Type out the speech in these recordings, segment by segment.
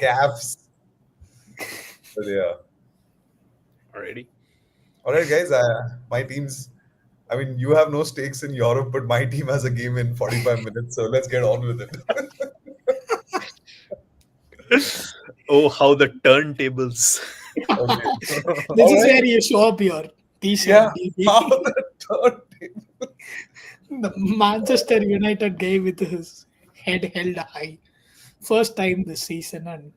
gaffes. But yeah. Already. All right, guys. My team's. I mean, you have no stakes in Europe, but my team has a game in 45 minutes. So let's get on with it. Oh, how the turntables. Okay. This All is right. where you show up your Yeah. T-shirt, How DP. the turntable. The Manchester United guy with his head held high. First time this season and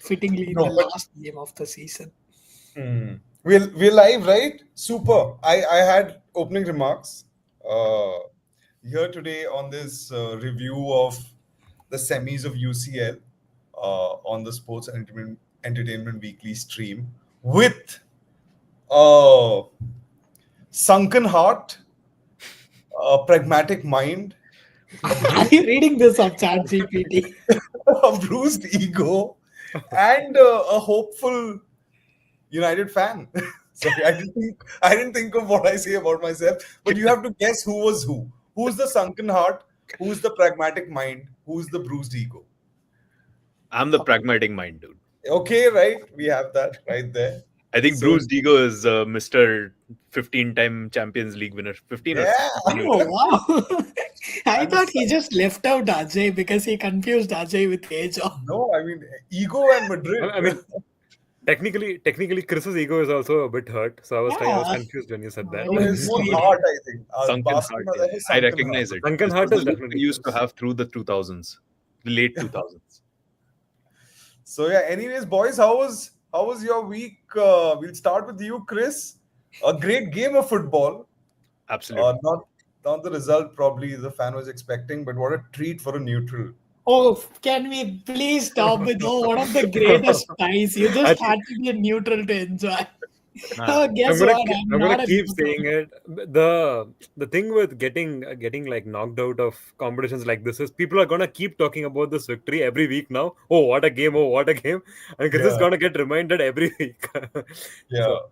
fittingly in the No, but last game of the season. we're live, right? Super. I had opening remarks uh, here today on this review of the semis of UCL on the Sports and Entertainment Weekly stream with a sunken heart, a pragmatic mind, a Are you reading this of ChatGPT? a bruised ego, and a hopeful United fan. Sorry, I didn't think of what I say about myself, but you have to guess who was who. Who's the sunken heart? Who's the pragmatic mind? Who's the bruised ego? I'm the pragmatic mind, dude. Okay, right? We have that right there. I think So Bruce Digo is Mr. 15-time Champions League winner. 15 or yeah, 16. Oh wow! I and the thought he just left out Ajay because he confused Ajay with Ajo. no, I mean ego and Madrid. I mean, technically, Chris's ego is also a bit hurt. So I was Yeah. confused when you said that. No, Very it's more sweet. heart, I think. Sunken heart. Barcelona Yeah. has I sunken recognize heart. it. Sunken This heart was is the look definitely we used to Chris. have through the 2000s, the late 2000s. So yeah. Anyways, boys, how was your week? We'll start with you, Chris. A great game of football. Absolutely. Not the result probably the fan was expecting, but what a treat for a neutral. Oh, can we please stop with one of the greatest ties? You I just think had to be a neutral to enjoy. Nah, Oh, guess what? I'm I'm gonna not a keep neutral. saying it. The thing with getting like knocked out of competitions like this is people are gonna keep talking about this victory every week now. Oh, what a game! Oh, what a game! And Chris is Yeah, gonna get reminded every week. yeah. So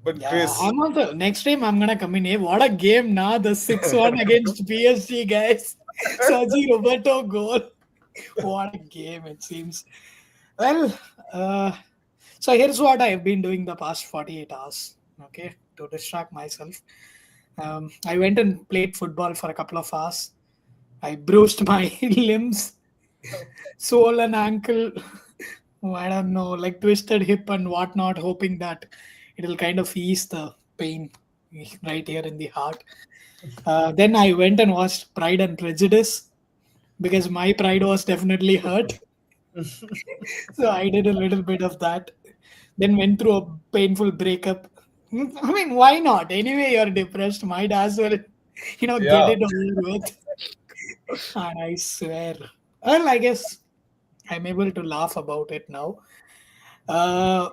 But Yeah, Chris, I'm also next time I'm gonna come in. Hey, what a game now! The 6-1 against PSG guys. Sergi Roberto goal. What a game it seems. Well, so here's what I've been doing the past 48 hours. Okay, to distract myself. I went and played football for a couple of hours. I bruised my limbs, swollen ankle, I don't know, like twisted hip and whatnot, hoping that it'll kind of ease the pain right here in the heart. Then I went and watched Pride and Prejudice because my pride was definitely hurt. So I did a little bit of that. Then went through a painful breakup. I mean, why not? Anyway, you're depressed. Might as well, get yeah, it over with. And I swear. Well, I guess I'm able to laugh about it now. Uh,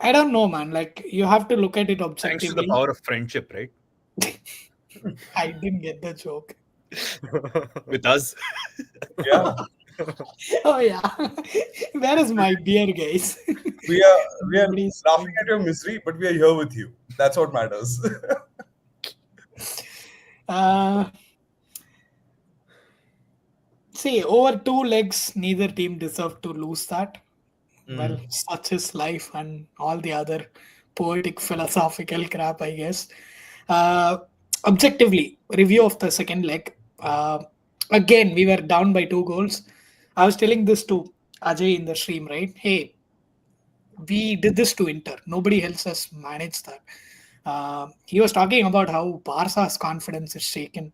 I don't know, man. Like, you have to look at it thanks to the objectively. power of friendship, right? I didn't get the joke. With us. yeah. Oh, yeah. Where is my beer, guys? We are Nobody's laughing at your misery, but we are here with you. That's what matters. Uh, see, over two legs, neither team deserved to lose that. Well, such is life and all the other poetic philosophical crap, I guess. Uh, Objectively, review of the second leg. Again, we were down by 2 goals. I was telling this to Ajay in the stream, right? Hey, we did this to Inter. Nobody else has managed that. He was talking about how Barca's confidence is shaken.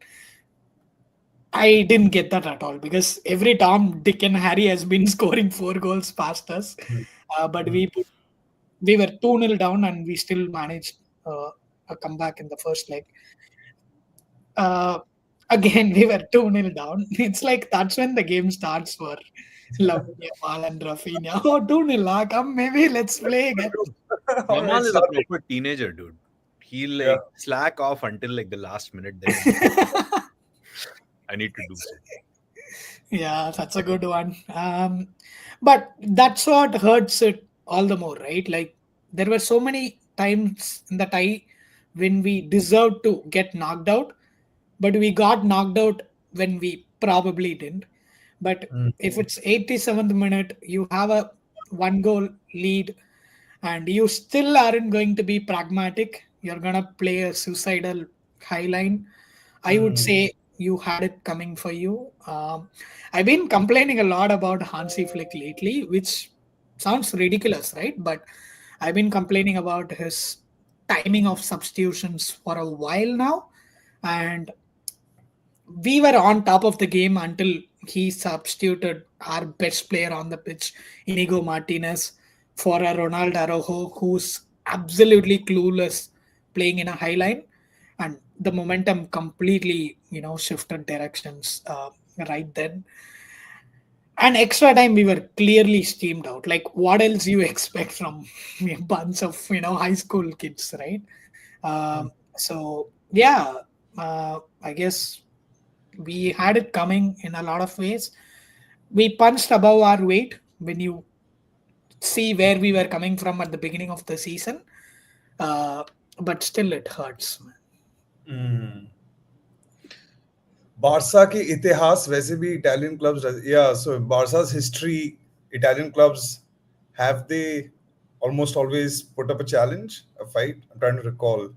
I didn't get that at all because every Tom, Dick, and Harry has been scoring 4 goals past us. But we were 2-0 down and we still managed a comeback in the first leg. Uh, Again, we were 2-0 down. It's like that's when the game starts for Lamine Yamal and Rafinha. Oh, 2-0, come, maybe let's play again. All right, Yamal is a sorry. proper teenager, dude. He'll Yeah. slack off until like the last minute. Then I need to do so. Yeah, that's a good one. But that's what hurts it all the more, right? Like there were so many times in the tie when we deserved to get knocked out, but we got knocked out when we probably didn't. But Mm. if it's 87th minute, you have a one goal lead, and you still aren't going to be pragmatic. You're gonna play a suicidal high line. I would Mm. say you had it coming for you. I've been complaining a lot about Hansi Flick lately, which sounds ridiculous, right? But I've been complaining about his timing of substitutions for a while now, and we were on top of the game until he substituted our best player on the pitch, Inigo Martinez, for a Ronald Araujo who's absolutely clueless playing in a high line. And the momentum completely, shifted directions right then. And extra time, we were clearly steamed out. Like, what else you expect from a bunch of, high school kids, right? So, yeah, I guess we had it coming in a lot of ways. We punched above our weight when you see where we were coming from at the beginning of the season. Uh, but still, it hurts. Mm. Barça के इतिहास वैसे भी Italian clubs या सो बारसा's history Italian clubs have they almost always put up a challenge, a fight? I'm trying to recall.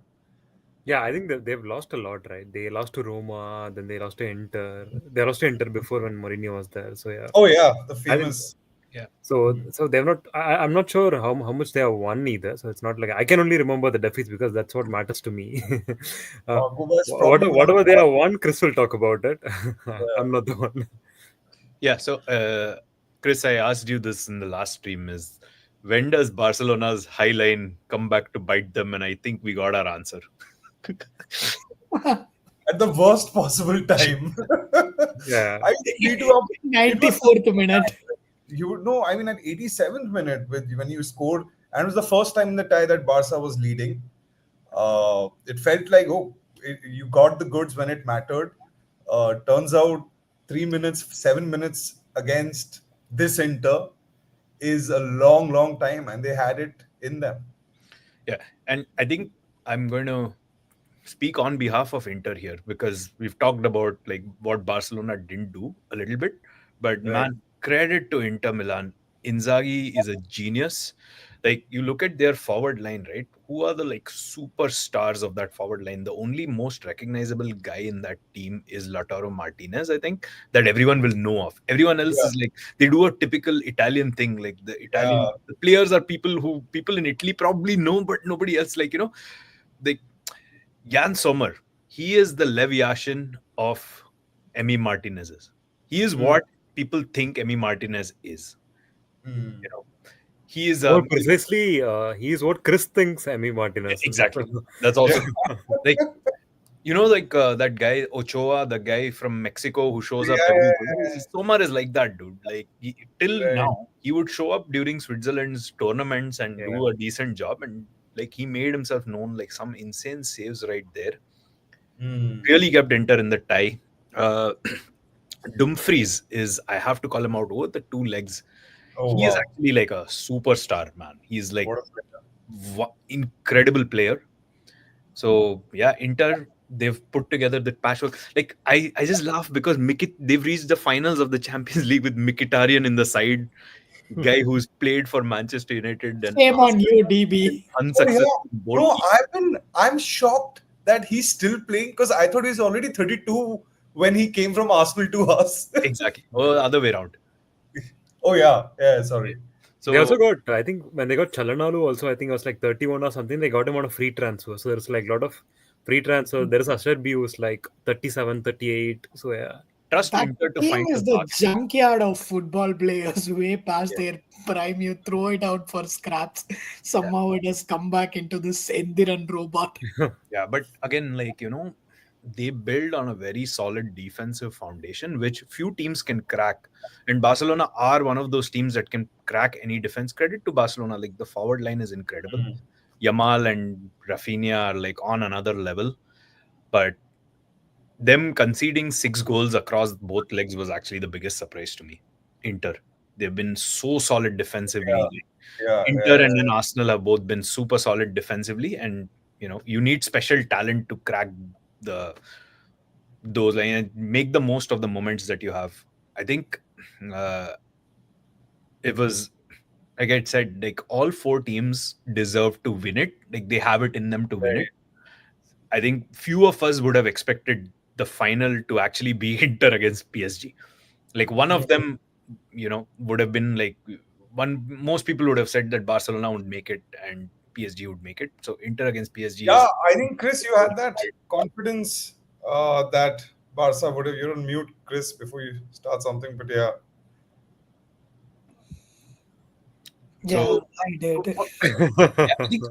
Yeah, I think that they've lost a lot, right? They lost to Roma, then they lost to Inter. They lost to Inter before when Mourinho was there. So yeah, Oh yeah, the I think famous. Yeah. so. They've not. I'm not sure how much they have won either. So it's not like I can only remember the defeats because that's what matters to me. Guba's probably won Whatever they one. have won, Chris will talk about it. Yeah. I'm not the one. Yeah. So, Chris, I asked you this in the last stream: is when does Barcelona's high line come back to bite them? And I think we got our answer. At the worst possible time. Yeah. I agree to a, it was 94th minute. you would know. I mean, at 87th minute, with when you scored, and it was the first time in the tie that Barca was leading. It felt like you got the goods when it mattered. Turns out 3 minutes, 7 minutes against this Inter is a long, long time, and they had it in them. Yeah, and I think I'm going to speak on behalf of Inter here because we've talked about like what Barcelona didn't do a little bit, but Right. man, credit to Inter Milan. Inzaghi is a genius. Like you look at their forward line, right? Who are the like superstars of that forward line? The only most recognizable guy in that team is Lautaro Martinez, I think, that everyone will know of. Everyone else Yeah. is like they do a typical Italian thing. Like Yeah. the players are people who people in Italy probably know, but nobody else. Like they Jan Sommer, he is the Lev Yashin of Emi Martinez's. He is Mm. what people think Emi Martinez is. Mm. You know, he is More precisely, he is what Chris thinks Emi Martinez is. exactly. That's also Yeah. like that guy Ochoa, the guy from Mexico who shows up every Yeah. day. Sommer is like that dude. Like till Right. now, he would show up during Switzerland's tournaments and Yeah. do a decent job, and like he made himself known. Like some insane saves right there. Mm. Really kept Inter in the tie. Uh, Dumfries is, I have to call him out over the two legs. Oh He is wow. actually like a superstar, man. He's like What a player. incredible player. So yeah, Inter, they've put together the patchwork. Like I just laugh because they've reached the finals of the Champions League with Mkhitaryan in the side, guy who's played for Manchester United and Shame on Arsenal, you, been DB. Oh yeah, unsuccessful in both bro. teams. I'm shocked that he's still playing because I thought he's already 32 when he came from Arsenal to us. Exactly. Or the other way around. Oh yeah, yeah. Sorry. So They also got, I think, when they got Chalanalu also, I think it was like 31 or something. They got him on a free transfer. So there's like a lot of free transfer. There is Asherbi who's like 37, 38. So yeah. trust That Inter to team find the is the mark. junkyard of football players way past Yeah. their prime. You throw it out for scraps. Somehow it has come back into this Endiran robot. Yeah, but again, like they build on a very solid defensive foundation, which few teams can crack. And Barcelona are one of those teams that can crack any defense. Credit to Barcelona, like the forward line is incredible. Mm. Yamal and Rafinha are like on another level, but them conceding 6 goals across both legs was actually the biggest surprise to me. Inter, they've been so solid defensively. Yeah, yeah, Inter yeah. and then Arsenal have both been super solid defensively, and you need special talent to crack the those and make the most of the moments that you have. I think uh, it was, like I said, like all four teams deserve to win it. Like they have it in them to win it. Right. I think few of us would have expected the final to actually be Inter against PSG. Like one of Mm. them, would have been like one. Most people would have said that Barcelona would make it and PSG would make it. So Inter against PSG Yeah, is. I think Chris, you had that confidence that Barca would have. You're on mute, Chris, before you start something. But yeah, Yeah, So I did. yeah, I think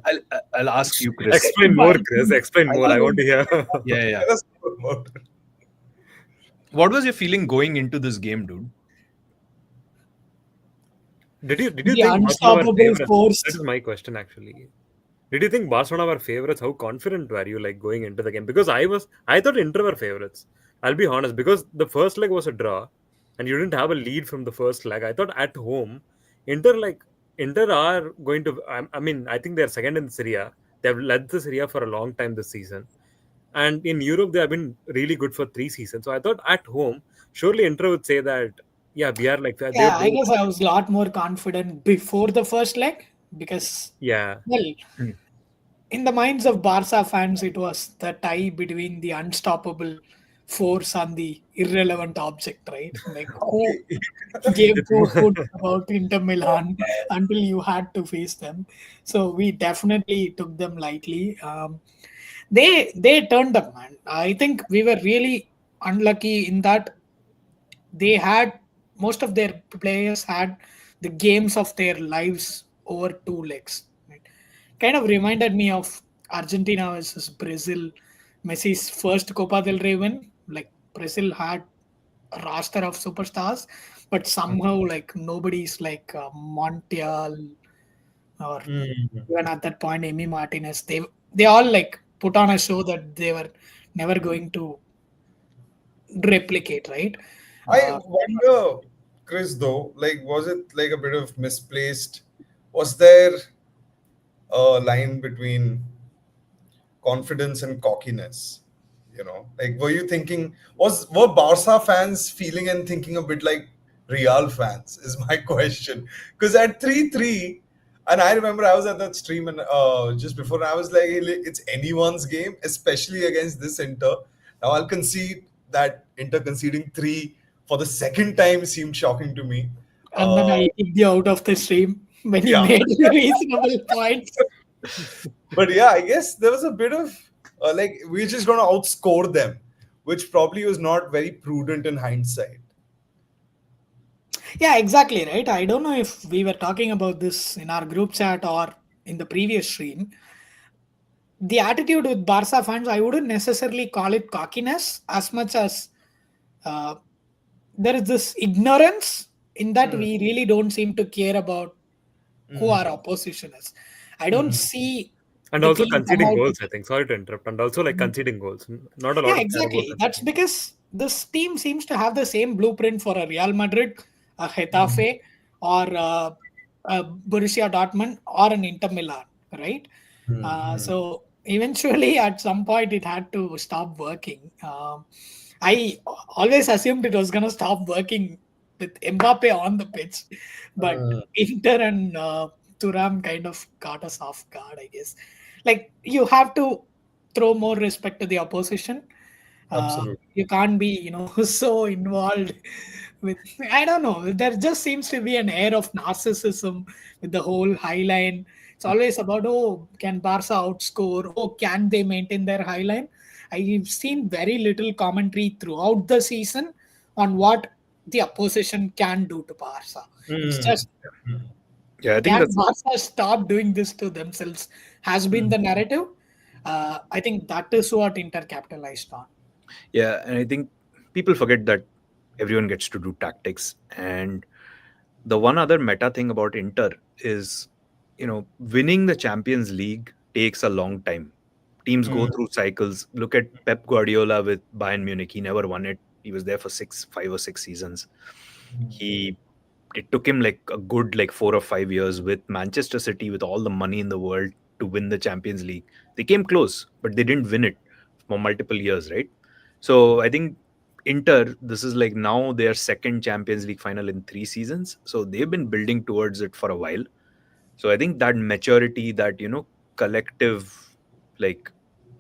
I'll ask you, Chris. Explain more, But Chris. Explain more. I want to hear. Yeah, yeah. tell us more about it. What was your feeling going into this game, dude? Did you the think Barcelona were unstoppable favorites? That force. is my question actually. Did you think Barcelona were favorites? How confident were you like going into the game? Because I thought Inter were favorites. I'll be honest, because the first leg was a draw, and you didn't have a lead from the first leg. I thought at home, Inter like Inter are going to. I mean, I think they're second in Syria. They have led the Syria for a long time this season, and in Europe they have been really good for 3 seasons. So I thought at home, surely Inter would say that yeah, we are like Yeah, I they guess I was a lot more confident before the first leg because, yeah. well, Hmm. in the minds of Barca fans, it was the tie between the unstoppable force and the irrelevant object, right? Like, who Okay. gave two hoots about Inter Milan until you had to face them? So we definitely took them lightly. They turned up, man. I think we were really unlucky in that they had most of their players had the games of their lives over two legs. Right? Kind of reminded me of Argentina versus Brazil, Messi's first Copa del Rey win. Like Brazil had a roster of superstars, but somehow like nobody's like Montiel or Mm. even at that point Amy Martinez. They all like put on a show that they were never going to replicate, right? I Uh, wonder, Chris, though, like, was it like a bit of misplaced? Was there a line between confidence and cockiness? Like, were you thinking, were Barca fans feeling and thinking a bit like Real fans? Is my question. Because at 3-3, and I remember I was at that stream and just before I was like, "Hey, it's anyone's game, especially against this Inter." Now I'll concede that Inter conceding three for the second time seemed shocking to me. and then Uh, I kicked you out of the stream when you yeah, made reasonable points. but yeah, I guess there was a bit of like we're just going to outscore them, which probably was not very prudent in hindsight. Yeah, exactly, right. I don't know if we were talking about this in our group chat or in the previous stream. The attitude with Barca fans, I wouldn't necessarily call it cockiness as much as uh, there is this ignorance in that Mm, we really don't seem to care about who mm, our opposition is. I don't mm, see And the also team come conceding out. goals, I think. Sorry to interrupt. And also like conceding goals. Not a lot Yeah, of care about exactly. That's conceding goals. because this team seems to have the same blueprint for a Real Madrid, a mm, Getafe, or a Borussia Dortmund, or an Inter Milan, right? mm, mm. So eventually, at some point, it had to stop working. I always assumed it was going to stop working with Mbappe on the pitch, but Uh, Inter and Thuram kind of caught us off guard, I guess. Like you have to throw more respect to the opposition. Absolutely. You can't be, so involved with. I don't know. There just seems to be an air of narcissism with the whole high line. It's always about, oh, can Barca outscore? Oh, can they maintain their high line? I've seen very little commentary throughout the season on what the opposition can do to Barca. It's Mm, just, Yeah, I think can that's Barca stop doing this to themselves? Has been mm. the narrative. I think that is what Inter capitalized on. yeah, and I think people forget that everyone gets to do tactics. And the one other meta thing about Inter is, winning the Champions League takes a long time. Teams go Mm, through cycles. Look at Pep Guardiola with Bayern Munich. He never won it. He was there for 5 or 6 seasons. He It took him like a good like 4 or 5 years with Manchester City with all the money in the world to win the Champions League. They came close, but they didn't win it for multiple years, right? So I think Inter, this is like now their second Champions League final in 3 seasons. So they've been building towards it for a while. So I think that maturity, that, collective, like,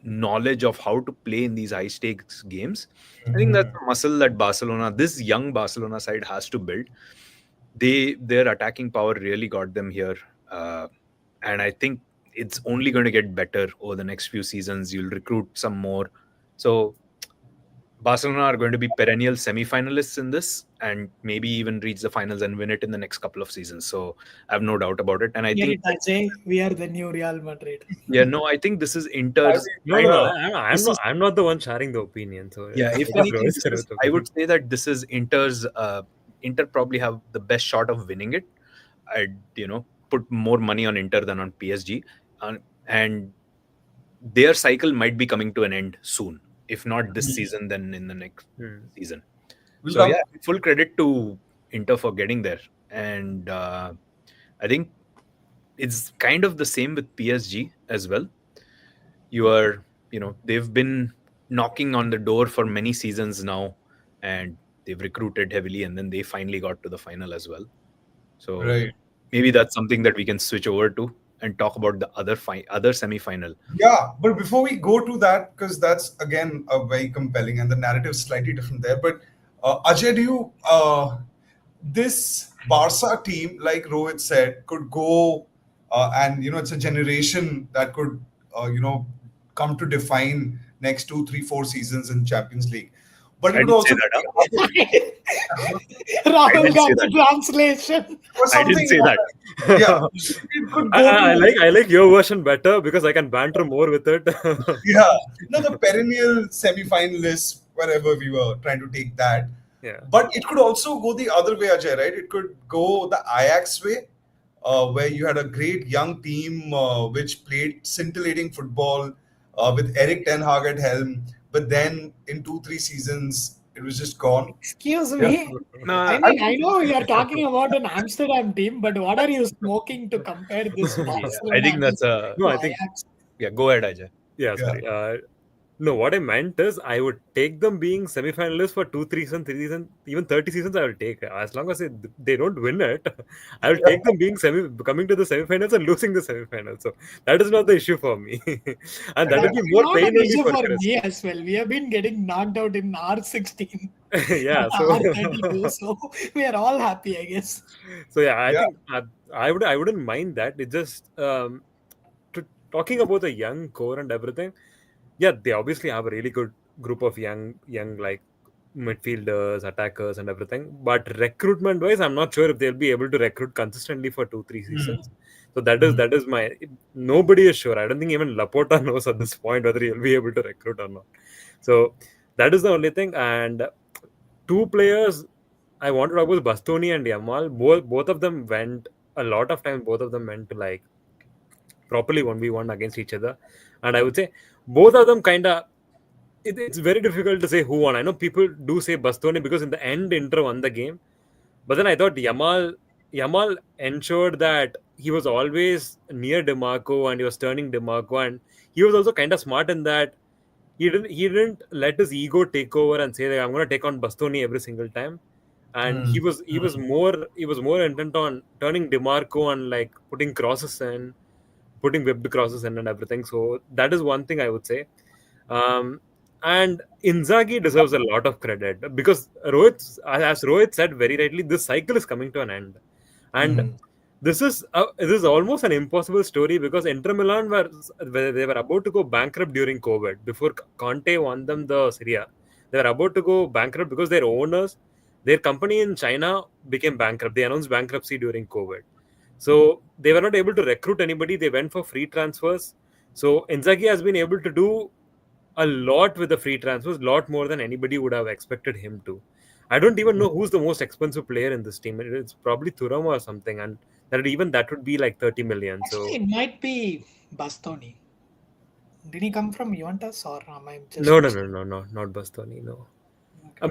knowledge of how to play in these high stakes games, I think that's a muscle that this young Barcelona side has to build. Their attacking power really got them here. And I think it's only going to get better over the next few seasons. You'll recruit some more. So Barcelona are going to be perennial semi-finalists in this, and maybe even reach the finals and win it in the next couple of seasons. So I have no doubt about it. And I Hear think, it, Ajay. We are the new Real Madrid. yeah, no, I think this is I Inter's mean, No, kind no, of. I'm This not. is, I'm not the one sharing the opinion. So yeah, if it is anything, Rohit's I would opinion. say that this is Inter's. Inter probably have the best shot of winning it. I'd, put more money on Inter than on PSG, and their cycle might be coming to an end soon. If not this season, then in the next Hmm. season. will So come. yeah, full credit to Inter for getting there, and I think it's kind of the same with PSG as well. They've been knocking on the door for many seasons now, and they've recruited heavily, and then they finally got to the final as well. So Right. maybe that's something that we can switch over to and talk about the other semi-final. Yeah, but before we go to that, because that's again a very compelling and the narrative is slightly different there. But Ajay, do you this Barca team, like Rohit said, could go and it's a generation that could come to define next 2, 3, 4 seasons in Champions League. But it I could didn't say also that, be huh? the other, I Rahul didn't say got the that. translation. or I didn't something. say that. Yeah, it could I, go I I to. like I like your version better because I can banter more with it. Yeah, no, the perennial semi-finalists, wherever we were trying to take that. Yeah. But it could also go the other way, Ajay, right? It could go the Ajax way, where you had a great young team which played scintillating football with Eric Ten Hag at helm. But then in 2, 3 seasons, it was just gone. Excuse Yeah, me. I Nah, I mean, I think, know you are talking about an Amsterdam team, but what are you smoking to compare this yeah, I Barcelona think that's a No, to I think Ajax? yeah. Go ahead, Ajay. yeah. yeah, Sorry. No, what I meant is I would take them being semi-finalists for 2, 3 seasons, 3 seasons, even 30 seasons. I will take as long as they don't win it. I will take them being coming to the semi-finals and losing the semi-finals. So that is not the issue for me, and that will That's be more not pain an only issue for for Chris. me as well. We have been getting knocked out in R16 and Yeah. So R32, so we are all happy, I guess. so yeah, I yeah. think I wouldn't mind that. It just talking about the young core and everything. Yeah, they obviously have a really good group of young like midfielders, attackers, and everything. But recruitment wise, I'm not sure if they'll be able to recruit consistently for 2, 3 seasons. So that is my nobody is sure. I don't think even Laporta knows at this point whether he'll be able to recruit or not. So that is the only thing. And two players I want to talk about Bastoni and Yamal. Both of them went a lot of time. Both of them went to like properly 1v1 against each other, and I would say both of them kind of it's very difficult to say who won. I know people do say Bastoni because in the end Inter won the game, but then I thought Yamal ensured that he was always near Demarco and he was turning Demarco, and he was also kind of smart in that he didn't let his ego take over and say that I'm going to take on Bastoni every single time. And he was more intent on turning Demarco and like putting whipped crosses in and everything. So that is one thing I would say. Um, and Inzaghi deserves a lot of credit because as Rohit said very rightly, this cycle is coming to an end, and this is almost an impossible story because Inter Milan they were about to go bankrupt during COVID before Conte won them the Serie A. They were about to go bankrupt because their company in China became bankrupt. They announced bankruptcy during COVID. So they were not able to recruit anybody. They went for free transfers. So Inzaghi has been able to do a lot with the free transfers, a lot more than anybody would have expected him to. I don't even know who's the most expensive player in this team. It's probably Thuram or something, and that would be like 30 million. Actually, So it might be Bastoni. Did he come from Juventus or am I just no, mistaken? not Bastoni. No.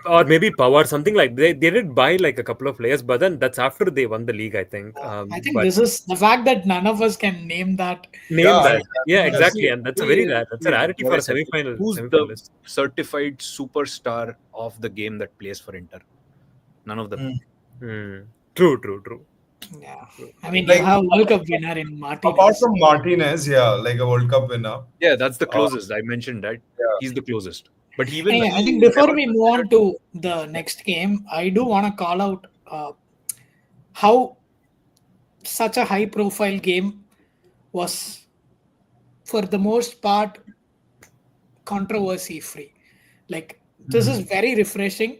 Or maybe power, something like they did buy like a couple of players, but then that's after they won the league, I think. I think But this is the fact that none of us can name that. name Yeah, I that, mean, yeah, that's exactly, and that's a very Exactly that's a rarity what for I a said. Who's the semifinalist. certified superstar of the game that plays for Inter? None of them. mm. Hmm. True, true, true, Yeah, true. I mean, you Like have World Cup winner in apart Martinez. from Martinez, yeah, like a World Cup winner. Yeah, that's the Uh, closest. I mentioned that. yeah. He's the closest. But even Anyway, I think he before never we move considered. on to the next game, I do want to call out how such a high profile game was, for the most part, controversy free. Like, this is Mhm. very refreshing.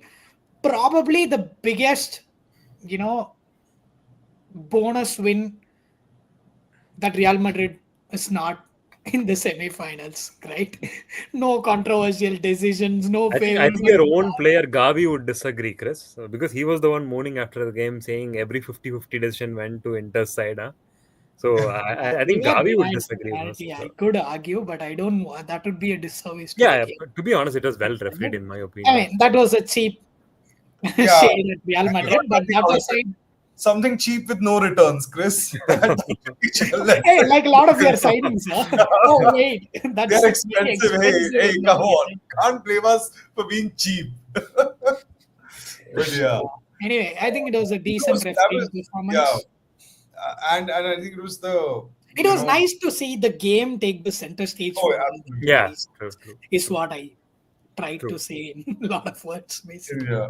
Probably the biggest, you know, bonus win that Real Madrid is not in the semifinals, right? No controversial decisions, no I think favorable. your own player Gavi would disagree, Chris, because he was the one moaning after the game, saying every 50-50 decision went to Inter's side. Huh? So I They think were Gavi would behind disagree most. penalty. I could argue, but I don't want that would be a disservice to Yeah, the yeah, game. but to be honest, it was well refereed in my I opinion. mean, that was a cheap Yeah, shade at Real you Madrid, got but nothing that out of it. aside, Something cheap with no returns, Chris. Let's hey, like a lot of your say. signings, huh? Oh wait, They're that's very expensive. Hey, expensive hey, in come money. on. Can't blame us for being cheap. But yeah, Anyway, I think it was a decent that refereeing was yeah, performance. and I think it was the It you was know nice to see the game take the center stage oh for yeah, all the absolutely Yeah, referees. true, true, Is true, what I tried true. to say in a lot of words, basically. yeah.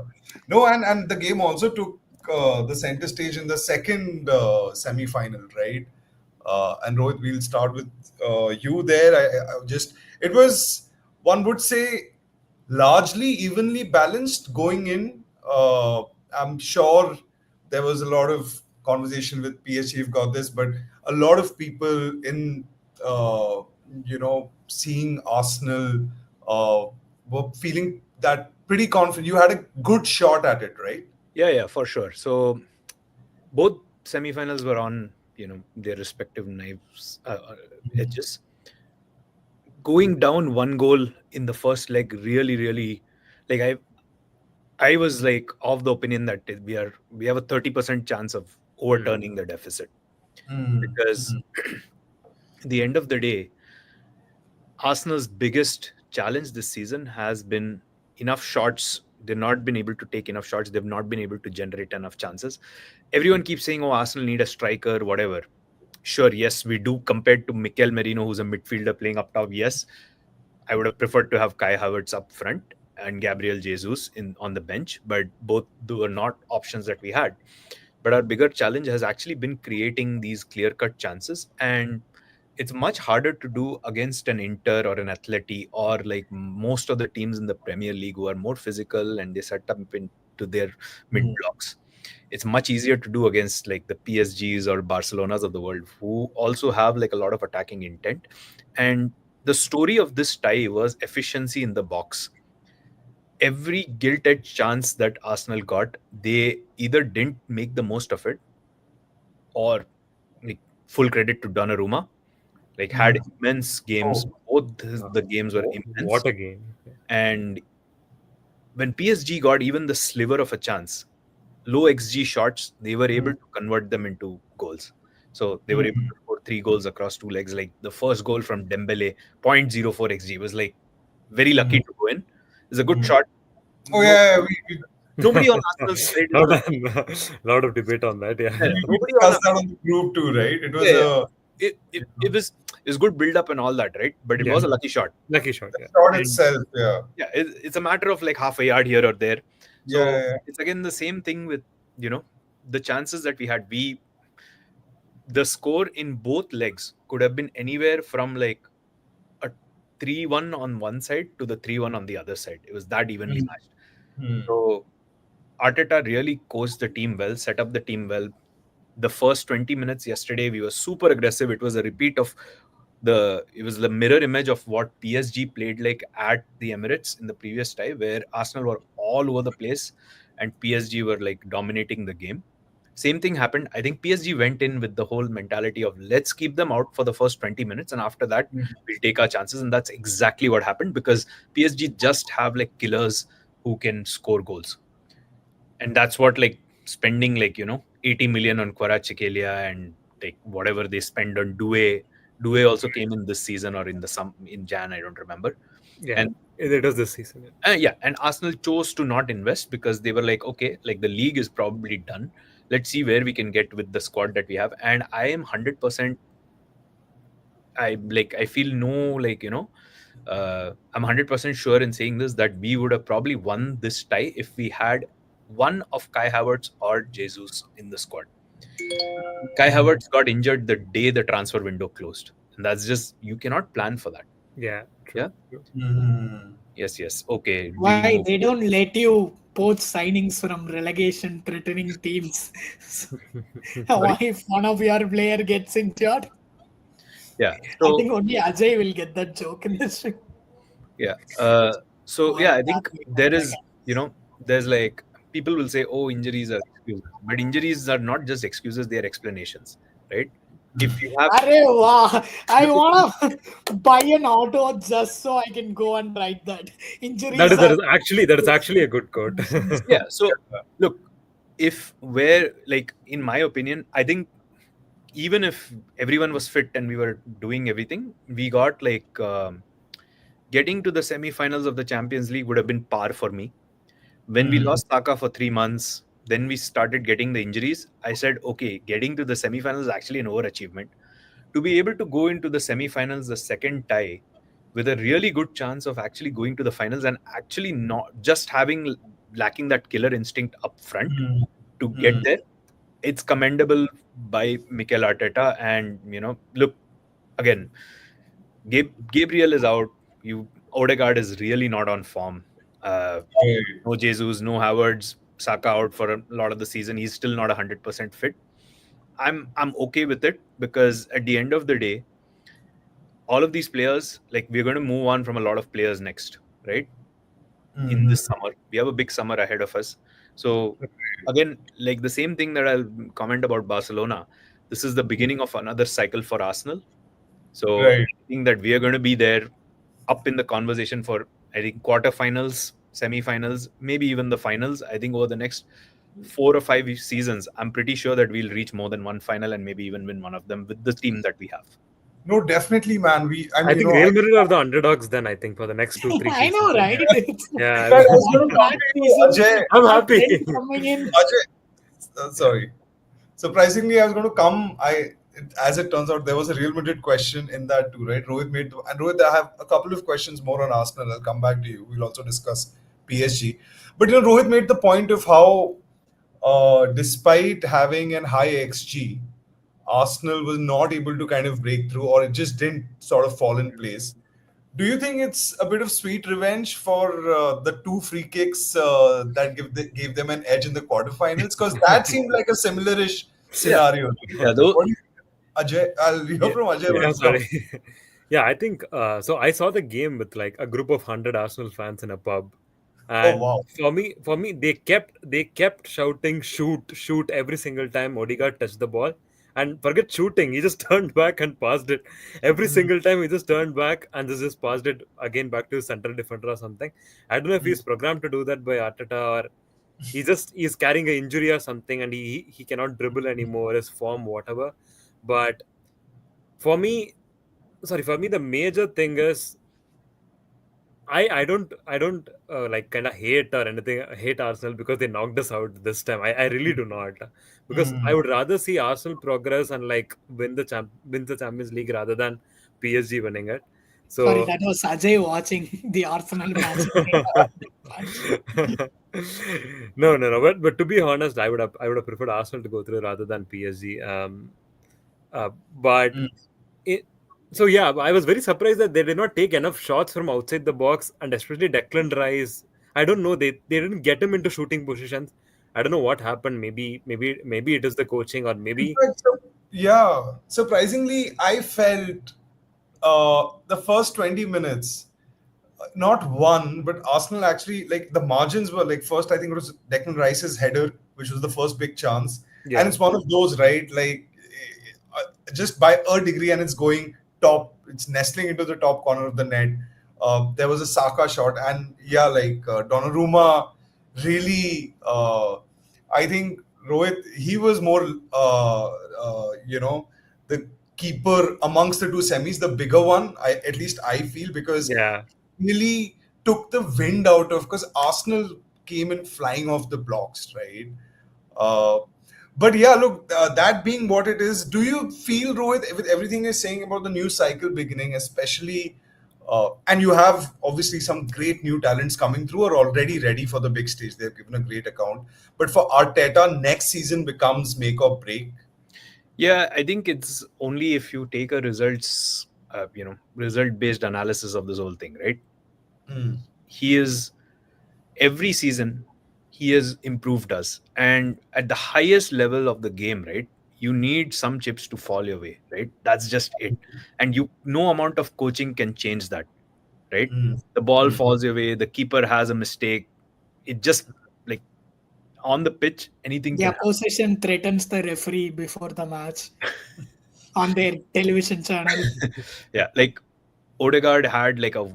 No, and the game also took the center stage in the second semi-final, right? And Rohit, we'll start with you there. I just it was one would say largely evenly balanced going in. I'm sure there was a lot of conversation with PSG have got this, but a lot of people in uh, seeing Arsenal uh, were feeling that pretty confident. You had a good shot at it, right? Yeah, yeah, for sure. So both semifinals were on, their respective knives edges. Going down one goal in the first leg really, really, like I was like of the opinion that we have a 30% chance of Hmm. overturning the deficit, Mm. because at the end of the day, Arsenal's biggest challenge this season has been enough shots. They've not been able to take enough shots. They've not been able to generate enough chances. Everyone keeps saying, "Oh, Arsenal need a striker, whatever." Sure, yes, we do compared to Mikel Merino, who's a midfielder playing up top. Yes, I would have preferred to have Kai Havertz up front and Gabriel Jesus in on the bench, but both were not options that we had. But our bigger challenge has actually been creating these clear-cut chances, and it's much harder to do against an Inter or an Atleti or like most of the teams in the Premier League who are more physical and they set up into their mid Mm. blocks. It's much easier to do against like the PSGs or Barcelonas of the world, who also have like a lot of attacking intent. And the story of this tie was efficiency in the box. Every gilt-edged chance that Arsenal got, they either didn't make the most of it, or like full credit to Donnarumma, like had Mm. immense games. Oh. Both Uh, the games were what immense. a game! And when PSG got even the sliver of a chance, low XG shots, they were able Mm. to convert them into goals. So they were able Mm. to score 3 goals across 2 legs. Like the first goal from Dembele, 0.04 XG, was like very lucky Mm. to go in. It's a good Mm. shot. Oh No, yeah, nobody on Arsenal side in Lot the lot of debate on that. Yeah. we nobody on discussed that on the group too, right? It was yeah, yeah. a It was good build up and all that, right? But it Yeah. was a lucky shot. Lucky shot. the Yeah. shot And itself. Yeah, yeah, it's a matter of like half a yard here or there. yeah, So yeah. it's again the same thing with you know the chances that we had. The score in both legs could have been anywhere from like a 3-1 on one side to the 3-1 on the other side. It was that evenly Mm. matched. Mm. So Arteta really coached the team well, set up the team well. The first 20 minutes yesterday, we were super aggressive. It was a repeat of it was the mirror image of what PSG played like at the Emirates in the previous tie, where Arsenal were all over the place and PSG were like dominating the game. Same thing happened. I think PSG went in with the whole mentality of let's keep them out for the first 20 minutes, and after that Mm. we'll take our chances. And that's exactly what happened, because PSG just have like killers who can score goals. And that's what, like, spending, like, 80 million on Kvaratskhelia, and like whatever they spend on Due also came in this season, or in Jan, I don't remember. Yeah, And it was this season. Yeah. yeah, and Arsenal chose to not invest because they were like, okay, like the league is probably done. Let's see where we can get with the squad that we have. And I am 100%. I feel no, like, I'm 100% sure in saying this, that we would have probably won this tie if we had one of Kai Havertz or Jesus in the squad. Kai Havertz got injured the day the transfer window closed, and that's just, you cannot plan for that. Yeah, true. Yeah. True. Yes. Okay, we'll Why move. they don't let you poach signings from relegation threatening teams? Sorry. Why if one of your player gets injured? Yeah. I So think only Ajay will get that joke in this stream. yeah. So Oh, yeah, I I think can't wait. there is, there's like, people will say, oh, injuries are excuses, but injuries are not just excuses; they are explanations, right? If you have, Arey wow. I look at, wanna buy an auto just so I can go and write that. That Injuries is that are is actually that is actually a good quote. yeah. So look, if where, like, in my opinion, I think even if everyone was fit and we were doing everything, we got like, getting to the semi-finals of the Champions League would have been par for me. When we lost Saka for 3 months, then we started getting the injuries. I said, okay, getting to the semi-finals is actually an overachievement. To be able to go into the semi-finals the second tie with a really good chance of actually going to the finals, and actually not just lacking that killer instinct up front to get there, it's commendable by Mikel Arteta. And look, again, Gabriel is out. Odegaard is really not on form. Uh, no Jesus, no Havertz, Saka out for a lot of the season. He's still not 100% fit. I'm okay with it, because at the end of the day, all of these players, like, we're going to move on from a lot of players next, right? In this summer, we have a big summer ahead of us. So again, like the same thing that I'll comment about Barcelona, this is the beginning of another cycle for Arsenal. So Right. I think that we are going to be there, up in the conversation for, I think, quarterfinals, semi-finals, maybe even the finals. I think over the next 4 or 5 seasons, I'm pretty sure that we'll reach more than one final and maybe even win one of them with the team that we have. No, definitely, man. I I mean, think Real Madrid are the underdogs then, I think, for the next 2-3 I seasons. know, right? It's Yeah. I was going to come bad to you, season. Ajay. I'm happy. Trent coming in. Sorry. Surprisingly, I was going to come. As it turns out, there was a Real Madrid question in that too, right? And Rohit, I have a couple of questions more on Arsenal. I'll come back to you. We'll also discuss PSG. But Rohit made the point of how, despite having an high XG, Arsenal was not able to kind of break through, or it just didn't sort of fall in place. Do you think it's a bit of sweet revenge for the two free kicks that gave them an edge in the quarterfinals? Because that seemed like a similar-ish Yeah, scenario. Right? yeah. Though, What do you think, Ajay? I'll hear Yeah, from Ajay yeah, first. sorry. Yeah, I think so. I saw the game with like a group of 100 Arsenal fans in a pub, Oh and wow! for me, they kept shouting, "Shoot, shoot!" every single time Odegaard touched the ball. And forget shooting, he just turned back and passed it. Every single time he just turned back and just passed it again back to his central defender or something. I don't know if he's programmed to do that by Arteta, or he's carrying an injury or something, and he cannot dribble anymore, his form, whatever. But for me the major thing is I don't like kind of hate or anything, hate Arsenal because they knocked us out this time. I really do not, because I would rather see Arsenal progress and like win the Champions League rather than PSG winning it. Sorry, So that was Ajay watching the Arsenal match. no. But to be honest, I would have preferred Arsenal to go through rather than PSG. But it, so yeah, I was very surprised that they did not take enough shots from outside the box, and especially Declan Rice. I don't know. They didn't get him into shooting positions. I don't know what happened. Maybe it is the coaching, or In maybe fact, yeah, surprisingly, I felt the first 20 minutes, not one, but Arsenal actually, like, the margins were like, first, I think it was Declan Rice's header, which was the first big chance. And yeah. it's one of those, right? Like, just by a degree, and it's going top, it's nestling into the top corner of the net. there was a Saka shot, and yeah, like Donnarumma really. I think Rohit, he was more, the keeper amongst the two semis, the bigger one. At least I feel, because Yeah. really took the wind out of, because Arsenal came in flying off the blocks, right? Uh, but yeah, look, that being what it is, do you feel, Rohit, with everything you're saying about the new cycle beginning, especially, and you have obviously some great new talents coming through, are already ready for the big stage. They've given a great account. But for Arteta, next season becomes make or break. Yeah, I think it's only if you take a result based analysis of this whole thing, right? Mm, He is every season he has improved us, and at the highest level of the game, right? You need some chips to fall your way, right? That's just it. And you, no amount of coaching can change that, right? mm, The ball mm, falls your way, the keeper has a mistake, it just, like, on the pitch anything The can happen. opposition threatens the referee before the match on their television channel. Yeah, like Odegaard had like a,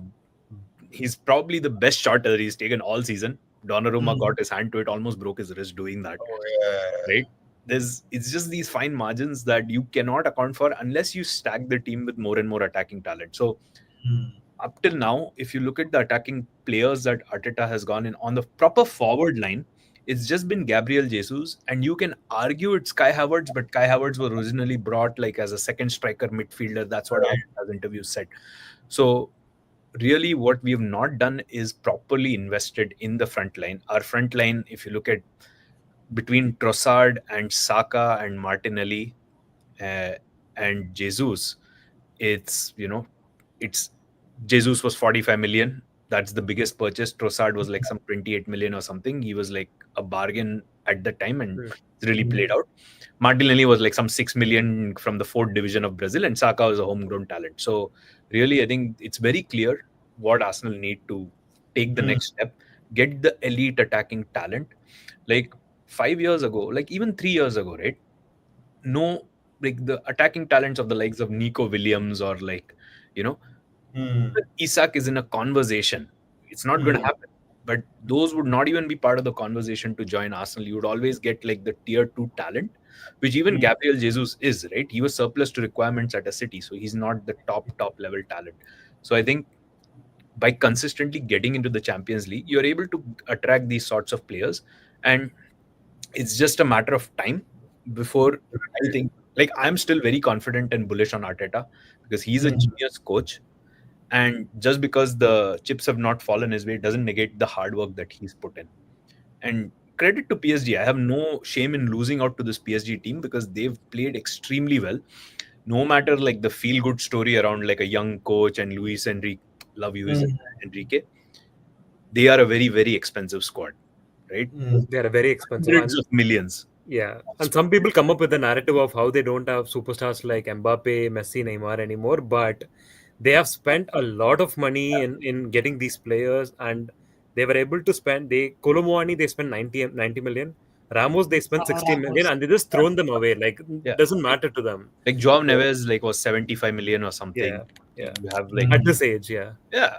he's probably the best shotter he's taken all season. Donnarumma mm. got his hand to it, almost broke his wrist doing that, Oh, yeah. right? It's just these fine margins that you cannot account for unless you stack the team with more and more attacking talent. So Mm, up till now, if you look at the attacking players that Arteta has gone in on the proper forward line, it's just been Gabriel Jesus, and you can argue it's Kai Havertz, but Kai Havertz was originally brought like as a second striker midfielder. That's what right. Arteta's interview said. So really, what we have not done is properly invested in the front line. Our front line, if you look at between Trossard and Saka and Martinelli, uh, and Jesus, it's, it's Jesus was 45 million. That's the biggest purchase. Trossard was like some 28 million or something. He was like a bargain at the time, and Hmm. it's really played out. Martinelli was like some 6 million from the fourth division of Brazil, and Saka was a homegrown talent. So really, I think it's very clear what Arsenal need to take the Mm, next step, get the elite attacking talent. Like 5 years ago, like even 3 years ago, right? No, like the attacking talents of the likes of Nico Williams or like, you know, mm, Isak is in a conversation. It's not going to mm, happen. But those would not even be part of the conversation to join Arsenal. You would always get like the tier two talent, which even mm, Gabriel Jesus is, right? He was surplus to requirements at a City, so he's not the top level talent. So I think by consistently getting into the Champions League, you're able to attract these sorts of players, and it's just a matter of time before, I think, like, I'm still very confident and bullish on Arteta because he's a mm, genius coach, and just because the chips have not fallen his way doesn't negate the hard work that he's put in. And credit to PSG. I have no shame in losing out to this PSG team because they've played extremely well. No matter like the feel good story around like a young coach and Luis Enrique, love Luis mm, Enrique, they are a very, very expensive squad, right? mm, They are very expensive. Hundreds And of millions. yeah, and some people come up with a narrative of how they don't have superstars like Mbappe, Messi, Neymar anymore, but they have spent a lot of money in getting these players, and they were able to spend. Kolomuani, they spent 90 million. Ramos, they spent 60 million, Ramos. and they just thrown them away. Like, Yeah. doesn't matter to them. Like Joao So, Neves like was 75 million or something. yeah, yeah. You have like, At mm. this age, yeah. yeah,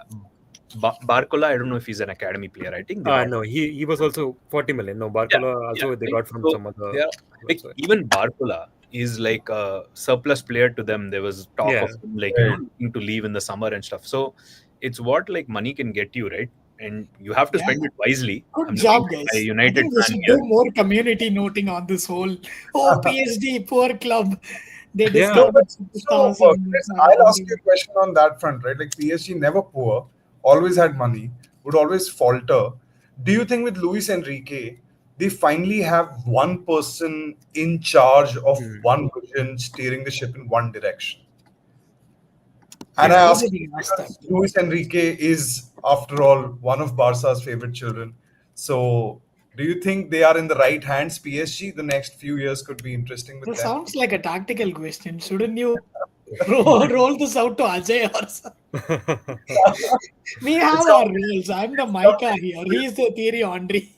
Barcola, I don't know if he's an academy player. I think they might. No, he was also 40 million. No, Yeah, Barcola yeah. also they Right? got from So some other yeah, like website. even Barcola is like a surplus player to them. There was talk Yeah, of him like, Right. looking to leave in the summer and stuff. So it's what like money can get you, right? And you have to Yeah. spend it wisely. Good I'm looking job, at my guys. I United think we fan should here. do more community noting on this whole. Oh, PSG, poor club. They Yeah. No, but discarded so, superstars and Chris, are I'll ask you wondering. a question on that front, right? Like PSG never poor, always had money, would always falter. Do you think with Luis Enrique, they finally have one person in charge of Hmm. one vision, steering the ship in one direction? And I Yeah. Why ask did you he ask that? because Luis Enrique is, after all, one of Barca's favorite children. So, do you think they are in the right hands, PSG? The next few years could be interesting with This them. sounds like a tactical question. Shouldn't you roll this out to Ajay or something? We have It's our roles. I'm the Micah here. He's the Thierry Henry.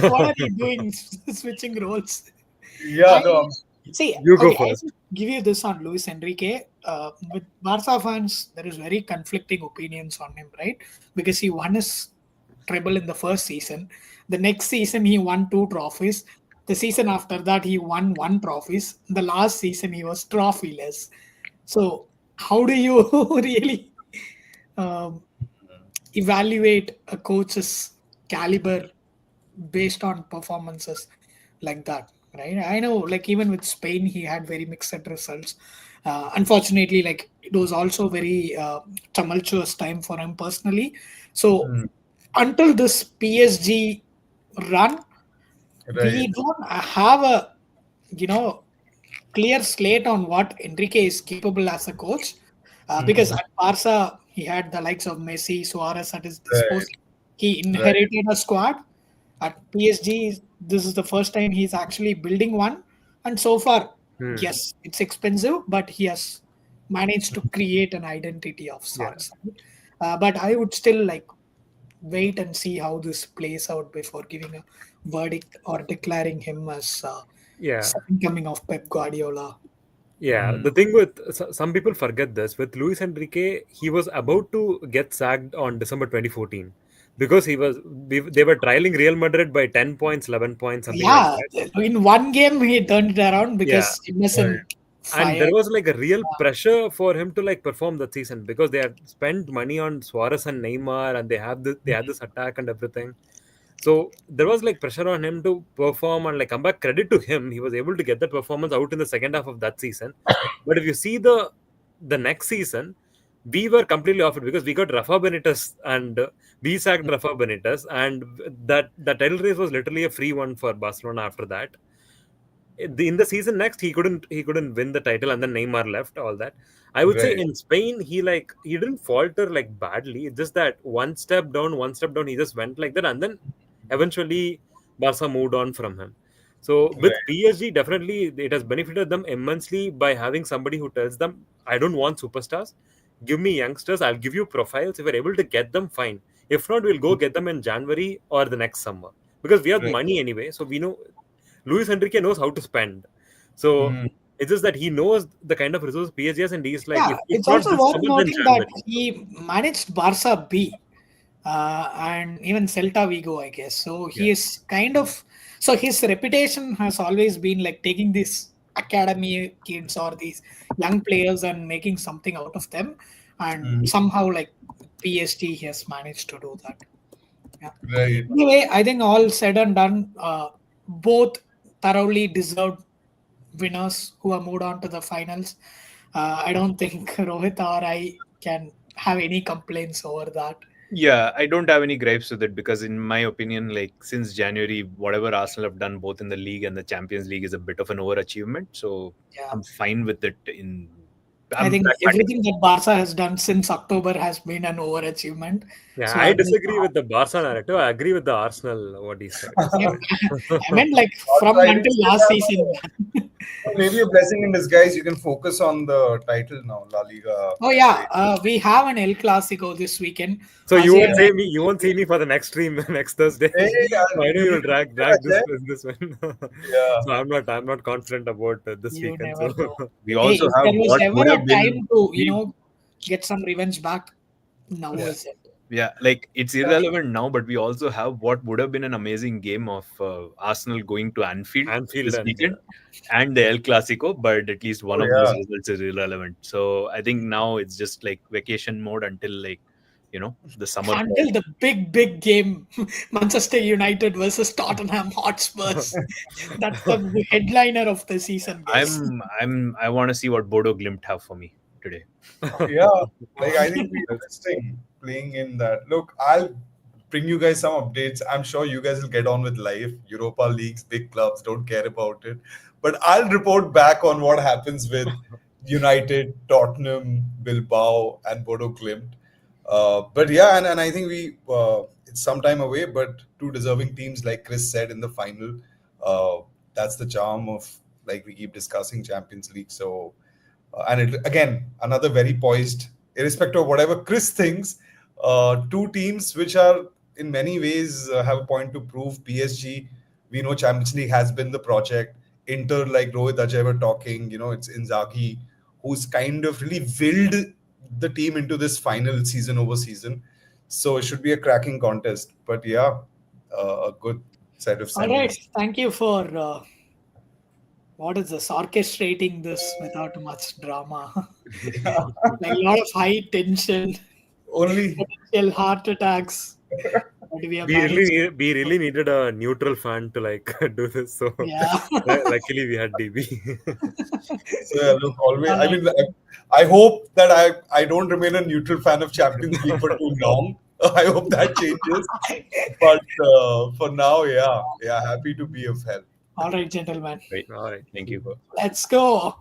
What are you doing? Switching roles. yeah, I no, See, You go okay, I first. will give you this on Luis Enrique. With Barca fans, there is very conflicting opinions on him, right? Because he won his treble in the first season. The next season, he won two trophies. The season after that, he won one trophies. The last season, he was trophyless. So, how do you really um, evaluate a coach's caliber based on performances like that, right? I know, like even with Spain, he had very mixed results. Unfortunately, like it was also very tumultuous time for him personally. So Mm, until this PSG run, we right. don't have a you know clear slate on what Enrique is capable as a coach. Because Mhm. at Barca, he had the likes of Messi, Suarez at his Right. disposal. He Right. inherited a squad. At PSG, this is the first time he's actually building one. And so far, Hmm. yes, it's expensive, but he has managed to create an identity of Yeah. sorts. Right? But I would still like wait and see how this plays out before giving a verdict or declaring him as Yeah. second coming of Pep Guardiola. Yeah, Mm. the thing with some people forget this with Luis Enrique, he was about to get sacked on December 2014 because they were trailing Real Madrid by 10 points, 11 points, something like Yeah, that. in one game he turned it around Yeah, because Right. Innocent and there fired. was like a real pressure for him to like perform that season because they had spent money on Suarez and Neymar, and they had this attack and everything. So there was like pressure on him to perform and like come back. Credit to him, he was able to get that performance out in the second half of that season. But if you see the next season, we were completely off it because we got Rafa Benitez and we sacked Rafa Benitez, and that title race was literally a free one for Barcelona after that. In the season next, he couldn't win the title, and then Neymar left. All that, I would say, Right. in Spain, he didn't falter like badly. It's just that one step down, he just went like that, and then eventually Barca moved on from him. So with Right. PSG, definitely it has benefited them immensely by having somebody who tells them, "I don't want superstars. Give me youngsters. I'll give you profiles. If we're able to get them, fine. If not, we'll go get them in January or the next summer because we have Right. money anyway. So we know Luis Enrique knows how to spend. So Mm. it's just that he knows the kind of resources PSG has, and he's like, Yeah, if it's not also this worth summer, then noting that January. he managed Barca B and even Celta Vigo, I guess. So Yeah. he is kind of so his reputation has always been like taking these academy kids or these young players and making something out of them, and Mhm. somehow like PSG he has managed to do that. Yeah. Right. Anyway, I think all said and done, both thoroughly deserved winners who have moved on to the finals. I don't think Rohit or I can have any complaints over that. Yeah, I don't have any gripes with it because, in my opinion, like since January, whatever Arsenal have done both in the league and the Champions League is a bit of an overachievement. So Yeah. I'm fine with it. I I'm think pragmatic. everything that Barca has done since October has been an overachievement. Yeah, So I I'm just disagree with the Barca narrative. I agree with the Arsenal, what he said. yeah, So, I meant like Also, from I think until still last have season. maybe a blessing in disguise. You can focus on the title now, La Liga Oh and yeah, say, we have an El Clasico this weekend. so As you you won't see me for the next stream next Thursday. hey, So I know you you'll never drag know, Ajay. this one. Yeah. So I'm not confident about this you weekend. never So know. We Hey, also if have there was what ever would a have been time to, the get some revenge back, now yeah, is it? yeah, like it's irrelevant now, but we also have what would have been an amazing game of Arsenal going to Anfield Anfield this and weekend and the El Clasico, but at least Oh one of those yeah. results is irrelevant. So I think now it's just like vacation mode until like the summer Until pause. the big game, Manchester United versus Tottenham Hotspurs. That's the headliner of the season, guys. I want to see what Bodo Glimt have for me today. Yeah, like I think we interesting playing in that. Look, I'll bring you guys some updates. I'm sure you guys will get on with life. Europa leagues, big clubs don't care about it, but I'll report back on what happens with United, Tottenham, Bilbao, and Bodo Glimt. But yeah, and I think it's some time away, but two deserving teams, like Chris said in the final. Uh, that's the charm of, like we keep discussing, Champions League. So and it again another very poised, irrespective of whatever Chris thinks. Two teams which are in many ways have a point to prove. PSG, we know Champions League has been the project. Inter, like Rohit Ajay were talking, it's Inzaghi who's kind of really willed the team into this final season over season. So it should be a cracking contest. But yeah, a good set of All right. semis. Thank you for what is this? Orchestrating this without much drama. Like a lot of high tension, Only, potential heart attacks. But we have We really managed. we really needed a neutral fan to like do this. So Yeah. luckily we had DB. so yeah, look, always, All I right. mean, I hope that I don't remain a neutral fan of Champions League for too long. I hope that changes. But for now, yeah, happy to be of help. All right, gentlemen. Right. All right. Thank you. Let's go.